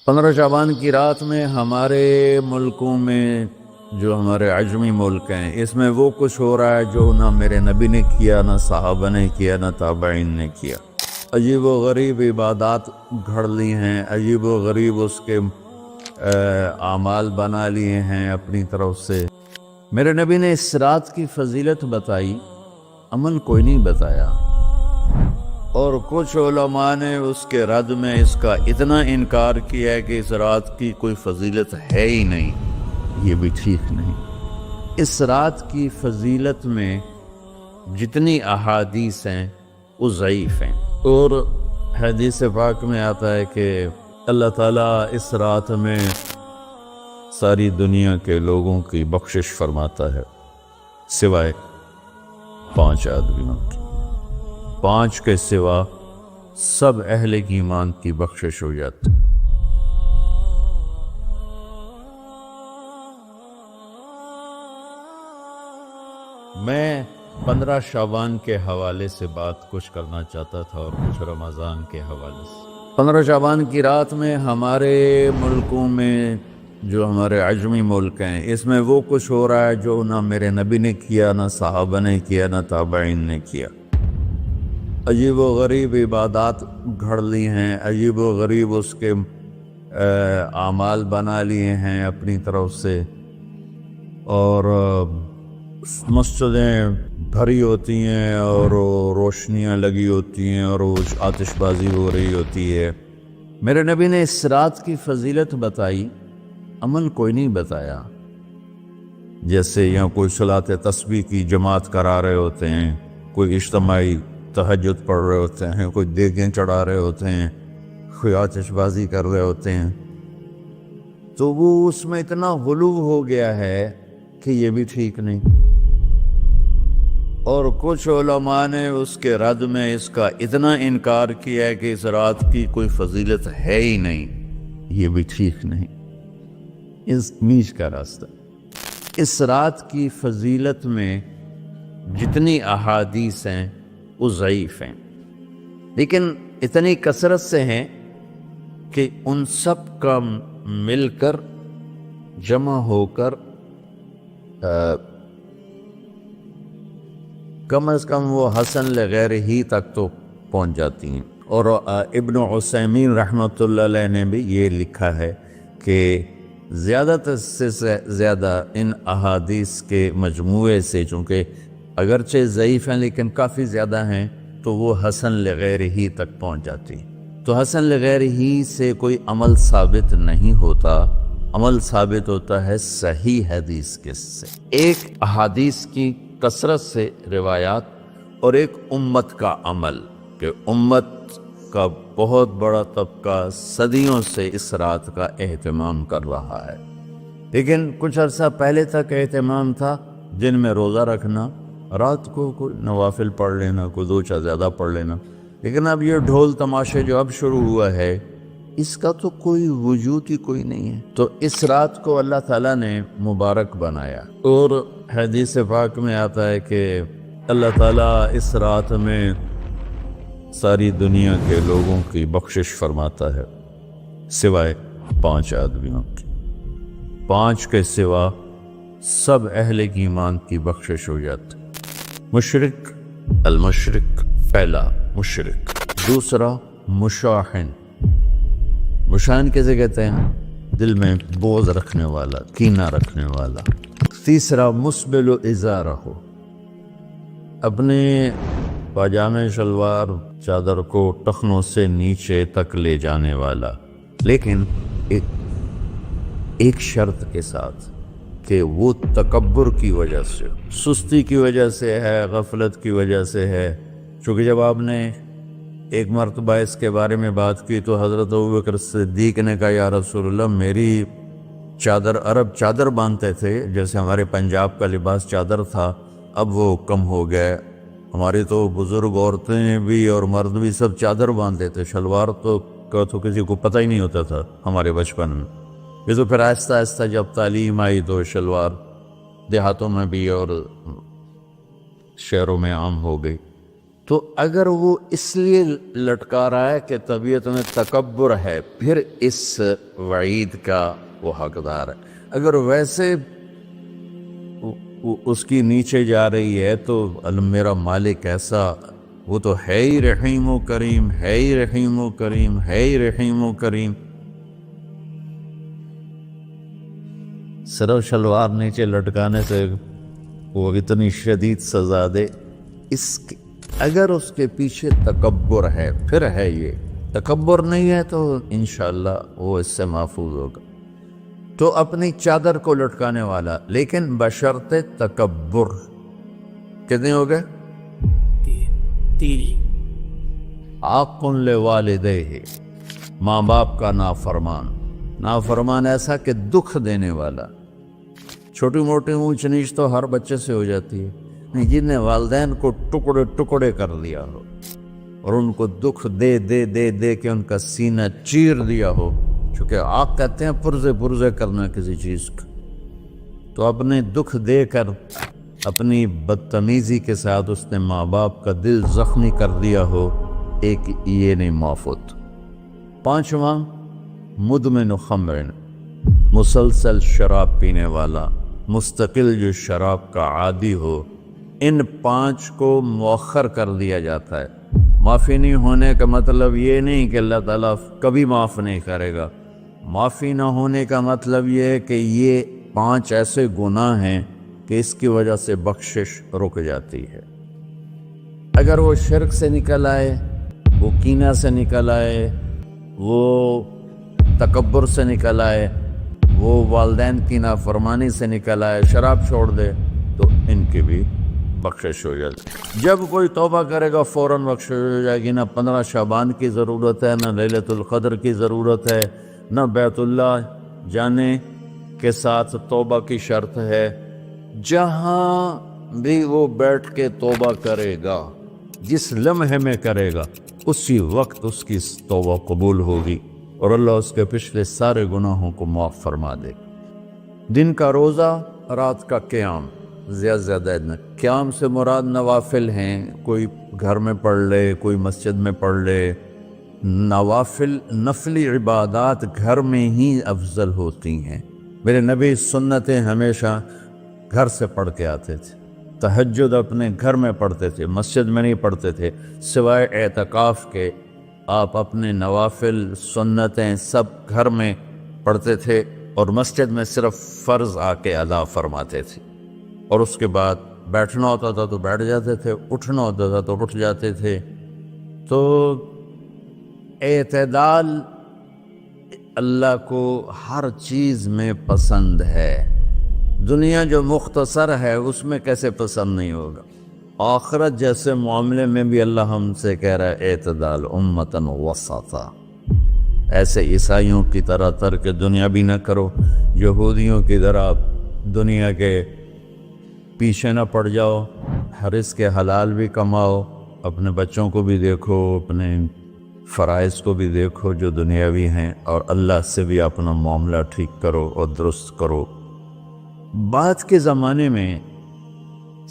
15 شعبان کی رات میں ہمارے ملکوں میں جو ہمارے عجمی ملک ہیں اس میں وہ کچھ ہو رہا ہے جو نہ میرے نبی نے کیا، نہ صحابہ نے کیا، نہ تابعین نے کیا۔ عجیب و غریب عبادات گھڑ لی ہیں، عجیب و غریب اس کے اعمال بنا لیے ہیں اپنی طرف سے۔ میرے نبی نے اس رات کی فضیلت بتائی، عمل کوئی نہیں بتایا، اور کچھ علماء نے اس کے رد میں اس کا اتنا انکار کیا ہے کہ اس رات کی کوئی فضیلت ہے ہی نہیں۔ یہ بھی ٹھیک نہیں۔ اس رات کی فضیلت میں جتنی احادیث ہیں وہ ضعیف ہیں، اور حدیث پاک میں آتا ہے کہ اللہ تعالیٰ اس رات میں ساری دنیا کے لوگوں کی بخشش فرماتا ہے سوائے 5 آدمیوں کی۔ 5 کے سوا سب اہل ایمان کی بخشش ہو جاتی۔ میں 15 شعبان کے حوالے سے بات کچھ کرنا چاہتا تھا اور کچھ رمضان کے حوالے سے۔ 15 شعبان کی رات میں ہمارے ملکوں میں جو ہمارے عجمی ملک ہیں اس میں وہ کچھ ہو رہا ہے جو نہ میرے نبی نے کیا، نہ صحابہ نے کیا، نہ تابعین نے کیا۔ عجیب و غریب عبادات گھڑ لی ہیں، عجیب و غریب اس کے اعمال بنا لیے ہیں اپنی طرف سے، اور مسجدیں بھری ہوتی ہیں اور روشنیاں لگی ہوتی ہیں اور وہ آتش بازی ہو رہی ہوتی ہے۔ میرے نبی نے اس رات کی فضیلت بتائی، عمل کوئی نہیں بتایا۔ جیسے یہاں کوئی صلاۃ تسبیح کی جماعت کرا رہے ہوتے ہیں، کوئی اجتماعی تہجد پڑھ رہے ہوتے ہیں، کوئی دیگیں چڑھا رہے ہوتے ہیں، کوئی آتش بازی کر رہے ہوتے ہیں، تو وہ اس میں اتنا غلو ہو گیا ہے کہ یہ بھی ٹھیک نہیں۔ اور کچھ علماء نے اس کے رد میں اس کا اتنا انکار کیا ہے کہ اس رات کی کوئی فضیلت ہے ہی نہیں۔ یہ بھی ٹھیک نہیں۔ اس نیچ کا راستہ۔ اس رات کی فضیلت میں جتنی احادیث ہیں وہ ضعیف ہیں، لیکن اتنی کثرت سے ہیں کہ ان سب کا مل کر جمع ہو کر کم از کم وہ حسن لغیر ہی تک تو پہنچ جاتی ہیں۔ اور ابن عثیمین رحمۃ اللہ علیہ نے بھی یہ لکھا ہے کہ زیادہ سے زیادہ ان احادیث کے مجموعے سے، چونکہ اگرچہ ضعیف ہیں لیکن کافی زیادہ ہیں، تو وہ حسن لغیر ہی تک پہنچ جاتی۔ تو حسن لغیر ہی سے کوئی عمل ثابت نہیں ہوتا، عمل ثابت ہوتا ہے صحیح حدیث کے سے۔ ایک احادیث کی کثرت سے روایات اور ایک امت کا عمل، کہ امت کا بہت بڑا طبقہ صدیوں سے اس رات کا اہتمام کر رہا ہے، لیکن کچھ عرصہ پہلے تک اہتمام تھا دن میں روزہ رکھنا، رات کو کوئی نوافل پڑھ لینا، کوئی 2 چا زیادہ پڑھ لینا، لیکن اب یہ ڈھول تماشے جو اب شروع ہوا ہے اس کا تو کوئی وجود ہی کوئی نہیں ہے۔ تو اس رات کو اللہ تعالیٰ نے مبارک بنایا، اور حدیث پاک میں آتا ہے کہ اللہ تعالیٰ اس رات میں ساری دنیا کے لوگوں کی بخشش فرماتا ہے سوائے 5 آدمیوں کی۔ 5 کے سوا سب اہل ایمان کی بخشش ہو جاتی۔ مشرک، المشرک پہلا مشرک، دوسرا مشاحن۔ مشاحن کیسے کہتے ہیں؟ دل میں بغض رکھنے والا، کینہ رکھنے والا۔ تیسرا مسبل ازارہ، اپنے پاجامے شلوار چادر کو ٹخنوں سے نیچے تک لے جانے والا، لیکن ایک شرط کے ساتھ کہ وہ تکبر کی وجہ سے، سستی کی وجہ سے ہے، غفلت کی وجہ سے ہے۔ چونکہ جب آپ نے ایک مرتبہ اس کے بارے میں بات کی تو حضرت ابوبکر صدیق نے کہا یا رسول اللہ، میری چادر، عرب چادر باندھتے تھے جیسے ہمارے پنجاب کا لباس چادر تھا، اب وہ کم ہو گئے۔ ہماری تو بزرگ عورتیں بھی اور مرد بھی سب چادر باندھتے تھے، شلوار تو کسی کو پتہ ہی نہیں ہوتا تھا ہمارے بچپن میں۔ یہ تو پھر آہستہ آہستہ جب تعلیم آئی تو شلوار دیہاتوں میں بھی اور شہروں میں عام ہو گئی۔ تو اگر وہ اس لیے لٹکا رہا ہے کہ طبیعت میں تکبر ہے، پھر اس وعید کا وہ حقدار ہے۔ اگر ویسے اس کی نیچے جا رہی ہے تو میرا مالک ایسا، وہ تو ہے ہی رحیم و کریم، ہے ہی رحیم و کریم، ہے ہی رحیم و کریم، صرف شلوار نیچے لٹکانے سے وہ اتنی شدید سزا دے۔ اگر اس کے پیچھے تکبر ہے، پھر ہے، یہ تکبر نہیں ہے تو انشاءاللہ وہ اس سے محفوظ ہوگا۔ تو اپنی چادر کو لٹکانے والا، لیکن بشرط تکبر۔ کتنے ہو گئے؟ 3۔ عاق لوالدیہ، ماں باپ کا نافرمان۔ نافرمان ایسا کہ دکھ دینے والا۔ چھوٹی موٹی اونچ نیچ تو ہر بچے سے ہو جاتی ہے، جن نے والدین کو ٹکڑے ٹکڑے کر دیا ہو اور ان کو دکھ دے دے دے دے کے ان کا سینہ چیر دیا ہو، چونکہ آپ کہتے ہیں پرزے کرنا کسی چیز کا، تو اپنے دکھ دے کر اپنی بدتمیزی کے ساتھ اس نے ماں باپ کا دل زخمی کر دیا ہو، ایک یہ نہیں معفوت۔ 5واں مدمن خمر، مسلسل شراب پینے والا، مستقل جو شراب کا عادی ہو۔ ان 5 کو مؤخر کر دیا جاتا ہے۔ معافی نہیں ہونے کا مطلب یہ نہیں کہ اللہ تعالیٰ کبھی معاف نہیں کرے گا۔ معافی نہ ہونے کا مطلب یہ ہے کہ یہ 5 ایسے گناہ ہیں کہ اس کی وجہ سے بخشش رک جاتی ہے۔ اگر وہ شرک سے نکل آئے، وہ کینہ سے نکل آئے، وہ تکبر سے نکل آئے، وہ والدین کی نافرمانی سے نکل آئے، شراب چھوڑ دے، تو ان کی بھی بخشش ہو جائے گی۔ جب کوئی توبہ کرے گا فوراً بخشش ہو جائے گی۔ نہ 15 شعبان کی ضرورت ہے، نہ لیلۃ القدر کی ضرورت ہے، نہ بیت اللہ جانے کے ساتھ توبہ کی شرط ہے۔ جہاں بھی وہ بیٹھ کے توبہ کرے گا، جس لمحے میں کرے گا، اسی وقت اس کی توبہ قبول ہوگی اور اللہ اس کے پچھلے سارے گناہوں کو معاف فرما دے گا۔ دن کا روزہ، رات کا قیام، زیادہ زیادہ قیام سے مراد نوافل ہیں، کوئی گھر میں پڑھ لے، کوئی مسجد میں پڑھ لے۔ نوافل، نفلی عبادات گھر میں ہی افضل ہوتی ہیں۔ میرے نبی سنتیں ہمیشہ گھر سے پڑھ کے آتے تھے۔ تہجد اپنے گھر میں پڑھتے تھے، مسجد میں نہیں پڑھتے تھے، سوائے اعتکاف کے آپ اپنے نوافل سنتیں سب گھر میں پڑھتے تھے، اور مسجد میں صرف فرض آ کے ادا فرماتے تھے، اور اس کے بعد بیٹھنا ہوتا تھا تو بیٹھ جاتے تھے، اٹھنا ہوتا تھا تو اٹھ جاتے تھے۔ تو اعتدال اللہ کو ہر چیز میں پسند ہے۔ دنیا جو مختصر ہے اس میں کیسے پسند نہیں ہوگا؟ آخرت جیسے معاملے میں بھی اللہ ہم سے کہہ رہا ہے اعتدال، امتن وسطا۔ ایسے عیسائیوں کی طرح ترک دنیا بھی نہ کرو، یہودیوں کی طرح دنیا کے پیچھے نہ پڑ جاؤ، رزق کے حلال بھی کماؤ، اپنے بچوں کو بھی دیکھو، اپنے فرائض کو بھی دیکھو جو دنیاوی ہیں، اور اللہ سے بھی اپنا معاملہ ٹھیک کرو اور درست کرو۔ بعد کے زمانے میں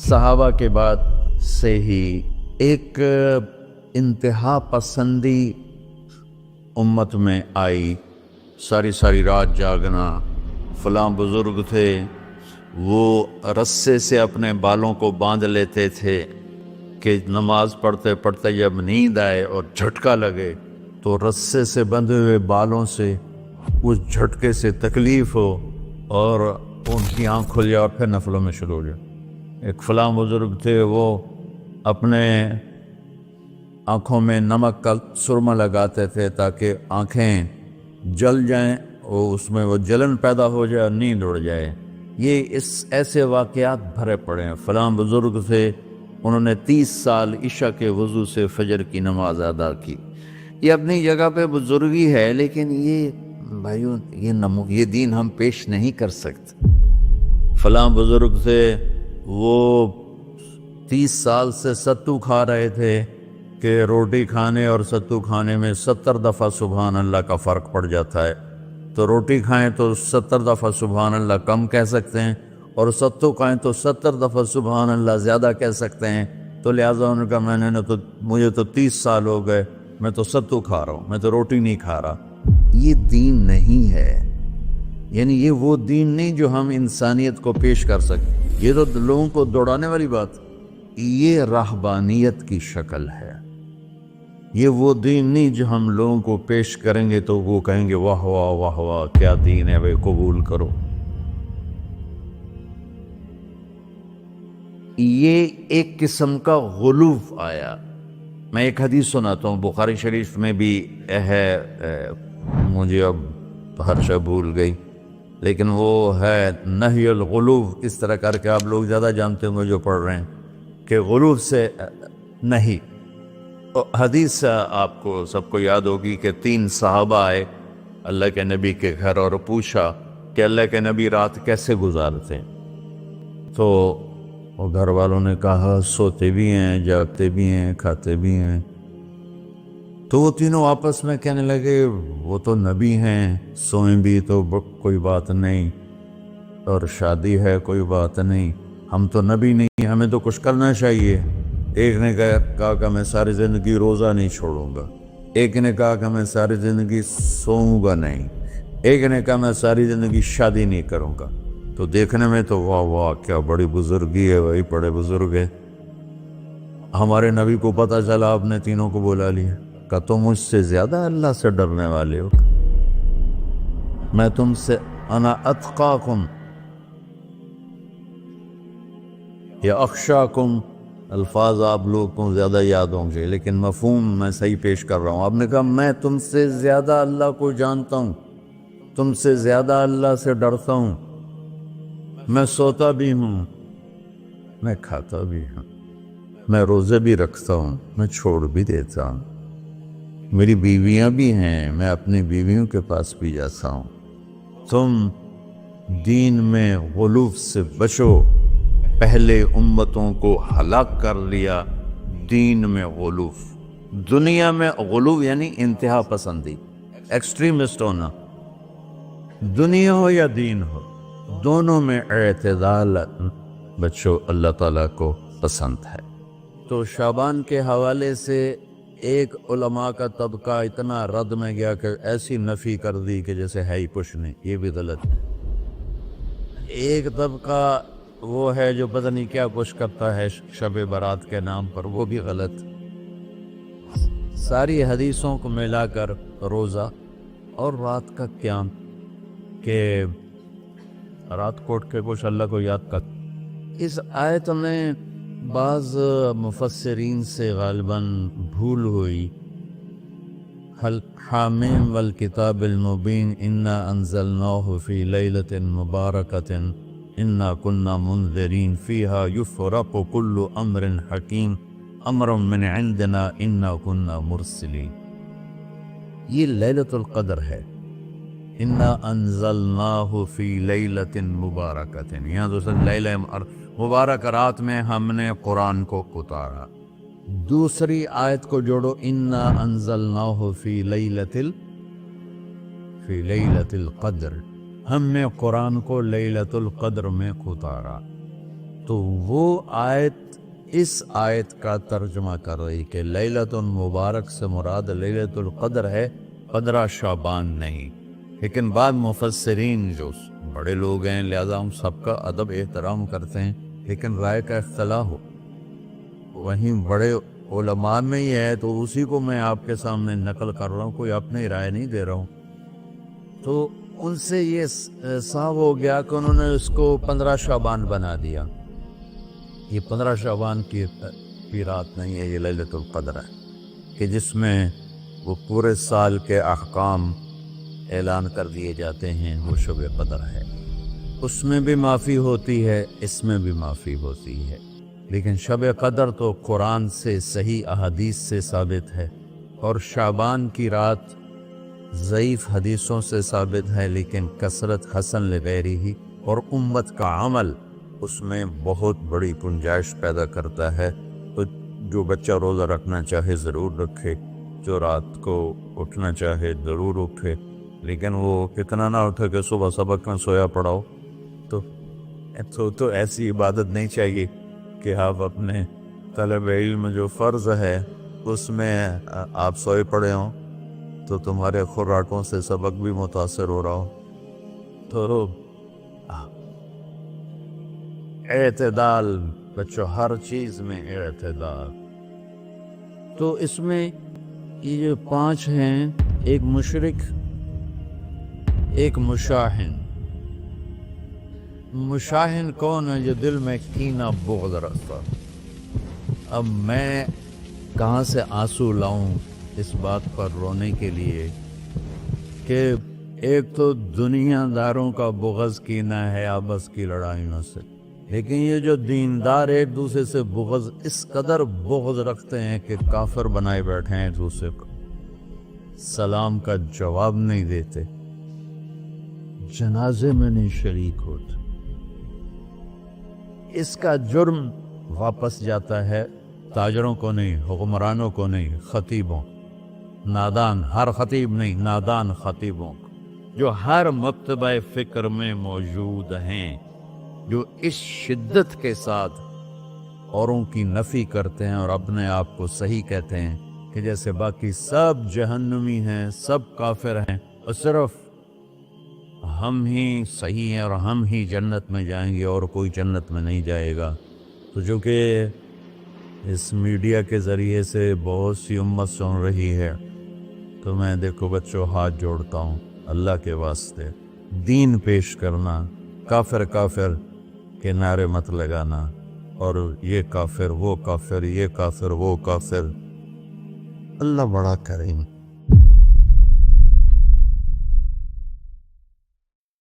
صحابہ کے بعد سے ہی ایک انتہا پسندی امت میں آئی، ساری رات جاگنا۔ فلاں بزرگ تھے، وہ رسے سے اپنے بالوں کو باندھ لیتے تھے کہ نماز پڑھتے پڑھتے جب نیند آئے اور جھٹکا لگے تو رسے سے بندھے ہوئے بالوں سے اس جھٹکے سے تکلیف ہو اور ان کی آنکھ کھل جائے اور پھر نفلوں میں شروع ہو جائے۔ ایک فلاں بزرگ تھے، وہ اپنے آنکھوں میں نمک کا سرما لگاتے تھے تاکہ آنکھیں جل جائیں، اور اس میں وہ جلن پیدا ہو جائے اور نیند اڑ جائے۔ یہ ایسے واقعات بھرے پڑے ہیں۔ فلاں بزرگ تھے، انہوں نے 30 سال عشاء کے وضو سے فجر کی نماز ادا کی۔ یہ اپنی جگہ پہ بزرگی ہے، لیکن یہ بھائیوں یہ دین ہم پیش نہیں کر سکتے۔ فلاں بزرگ تھے، وہ 30 سال سے ستو کھا رہے تھے کہ روٹی کھانے اور ستو کھانے میں 70 دفعہ سبحان اللہ کا فرق پڑ جاتا ہے۔ تو روٹی کھائیں تو 70 دفعہ سبحان اللہ کم کہہ سکتے ہیں، اور ستو کھائیں تو 70 دفعہ سبحان اللہ زیادہ کہہ سکتے ہیں۔ تو لہٰذا انہوں نے کہا میں نے تو مجھے تو 30 سال ہو گئے، میں تو ستو کھا رہا ہوں، میں تو روٹی نہیں کھا رہا۔ یہ دین نہیں ہے، یعنی یہ وہ دین نہیں جو ہم انسانیت کو پیش کر سکیں۔ یہ تو لوگوں کو دوڑانے والی بات، یہ راہبانیت کی شکل ہے۔ یہ وہ دین نہیں جو ہم لوگوں کو پیش کریں گے تو وہ کہیں گے واہ واہ واہ واہ کیا دین ہے بھائی، قبول کرو۔ یہ ایک قسم کا غلو آیا۔ میں ایک حدیث سناتا ہوں، بخاری شریف میں بھی ہے، مجھے اب ہر شے بھول گئی، لیکن وہ ہے نہی الغلو، اس طرح کر کے آپ لوگ زیادہ جانتے ہوں گے جو پڑھ رہے ہیں، کہ غلو سے نہیں۔ حدیث آپ کو سب کو یاد ہوگی کہ 3 صحابہ آئے اللہ کے نبی کے گھر اور پوچھا کہ اللہ کے نبی رات کیسے گزارتے ہیں؟ تو وہ گھر والوں نے کہا سوتے بھی ہیں، جاگتے بھی ہیں، کھاتے بھی ہیں۔ تو وہ تینوں آپس میں کہنے لگے وہ تو نبی ہیں، سوئیں بھی تو کوئی بات نہیں، اور شادی ہے کوئی بات نہیں، ہم تو نبی نہیں، ہمیں تو کچھ کرنا چاہیے۔ ایک نے کہا کہ میں ساری زندگی روزہ نہیں چھوڑوں گا، ایک نے کہا کہ میں ساری زندگی سوؤں گا نہیں، ایک نے کہا میں ساری زندگی شادی نہیں کروں گا۔ تو دیکھنے میں تو واہ واہ کیا بڑی بزرگی ہے بھائی، بڑے بزرگ ہے۔ ہمارے نبی کو پتہ چلا آپ نے تینوں کو بلا لیا، کہ تم مجھ سے زیادہ اللہ سے ڈرنے والے ہو، میں تم سے انا اتقاکم یا اخشاکم، الفاظ آپ لوگوں کو زیادہ یاد ہوں گے لیکن مفہوم میں صحیح پیش کر رہا ہوں۔ آپ نے کہا میں تم سے زیادہ اللہ کو جانتا ہوں، تم سے زیادہ اللہ سے ڈرتا ہوں، میں سوتا بھی ہوں، میں کھاتا بھی ہوں، میں روزے بھی رکھتا ہوں، میں چھوڑ بھی دیتا ہوں، میری بیویاں بھی ہیں، میں اپنی بیویوں کے پاس بھی جاتا ہوں۔ تم دین میں غلو سے بچو، پہلے امتوں کو ہلاک کر لیا دین میں غلو۔ دنیا میں غلو یعنی انتہا پسندی، ایکسٹریمسٹ ہونا، دنیا ہو یا دین ہو، دونوں میں اعتدال بچو، اللہ تعالیٰ کو پسند ہے۔ تو شعبان کے حوالے سے ایک علماء کا طبقہ اتنا رد میں گیا کہ ایسی نفی کر دی کہ جیسے ہے ہی کچھ نہیں، یہ بھی غلط ہے۔ ایک طبقہ وہ ہے جو پتہ نہیں کیا کچھ کرتا ہے شب برات کے نام پر، وہ بھی غلط۔ ساری حدیثوں کو ملا کر روزہ اور رات کا قیام، کہ رات کو اٹھ کے کچھ اللہ کو یاد کر۔ اس آیت میں بعض مفسرین سے غالباً بھول ہوئی، حامیم والکتاب المبین انا انزلناہ فی لیلۃ مبارکۃ انا کنا منذرین فیہا یفرق کل امر حکیم امر من عندنا انا کنا مرسلین۔ یہ لیلۃ القدر ہے، انا انزلناہ فی لیلۃ مبارکۃ، یہاں دوسرا لیلہ مبارک رات میں ہم نے قرآن کو اتارا۔ دوسری آیت کو جوڑو، انا انزلناہ فی لیلۃ القدر، ہم نے قرآن کو لیلۃ القدر میں اتارا۔ تو وہ آیت اس آیت کا ترجمہ کر رہی کہ لیلۃ مبارک سے مراد لیلۃ القدر ہے، 15 شعبان نہیں۔ لیکن بعض مفسرین جو بڑے لوگ ہیں، لہذا ہم سب کا ادب احترام کرتے ہیں، لیکن رائے کا اختلاف ہو، وہیں بڑے علماء میں ہی ہے، تو اسی کو میں آپ کے سامنے نقل کر رہا ہوں، کوئی اپنی رائے نہیں دے رہا ہوں۔ تو ان سے یہ صاف ہو گیا کہ انہوں نے اس کو 15 شعبان بنا دیا۔ یہ 15 شعبان کی رات نہیں ہے، یہ لیلۃ القدر ہے، کہ جس میں وہ پورے سال کے احکام اعلان کر دیے جاتے ہیں، وہ شب قدر ہے۔ اس میں بھی معافی ہوتی ہے، اس میں بھی معافی ہوتی ہے، لیکن شب قدر تو قرآن سے صحیح احادیث سے ثابت ہے، اور شعبان کی رات ضعیف حدیثوں سے ثابت ہے، لیکن کثرت حسن لغیرہ ہی اور امت کا عمل اس میں بہت بڑی گنجائش پیدا کرتا ہے۔ تو جو بچہ روزہ رکھنا چاہے ضرور رکھے، جو رات کو اٹھنا چاہے ضرور اٹھے، لیکن وہ اتنا نہ اٹھے کہ صبح سبق میں سویا پڑاؤ۔ تو ایسی عبادت نہیں چاہیے کہ آپ اپنے طلب علم جو فرض ہے اس میں آپ سوئے پڑے ہوں تو تمہارے خوراکوں سے سبق بھی متاثر ہو رہا ہو، تو اعتدال بچوں، ہر چیز میں اعتدال۔ تو اس میں یہ جو 5 ہیں، ایک مشرک، ایک مشاہن۔ مشاہن کون ہے؟ جو دل میں کینہ بغض رکھتا۔ اب میں کہاں سے آنسو لاؤں اس بات پر رونے کے لیے کہ ایک تو دنیا داروں کا بغض کینہ ہے آپس کی لڑائیوں سے، لیکن یہ جو دیندار ایک دوسرے سے بغض، اس قدر بغض رکھتے ہیں کہ کافر بنائے بیٹھے ہیں، ایک دوسرے کو سلام کا جواب نہیں دیتے، جنازے میں نہیں شریک ہوتے۔ اس کا جرم واپس جاتا ہے تاجروں کو نہیں، حکمرانوں کو نہیں، خطیبوں، نادان، ہر خطیب نہیں، نادان خطیبوں جو ہر مکتبہ فکر میں موجود ہیں، جو اس شدت کے ساتھ اوروں کی نفی کرتے ہیں اور اپنے آپ کو صحیح کہتے ہیں کہ جیسے باقی سب جہنمی ہیں، سب کافر ہیں، اور صرف ہم ہی صحیح ہیں اور ہم ہی جنت میں جائیں گے اور کوئی جنت میں نہیں جائے گا۔ تو جو کہ اس میڈیا کے ذریعے سے بہت سی امت سن رہی ہے، تو میں دیکھو بچوں ہاتھ جوڑتا ہوں اللہ کے واسطے، دین پیش کرنا، کافر کافر کے نعرے مت لگانا، اور یہ کافر وہ کافر، یہ کافر وہ کافر۔ اللہ بڑا کریم۔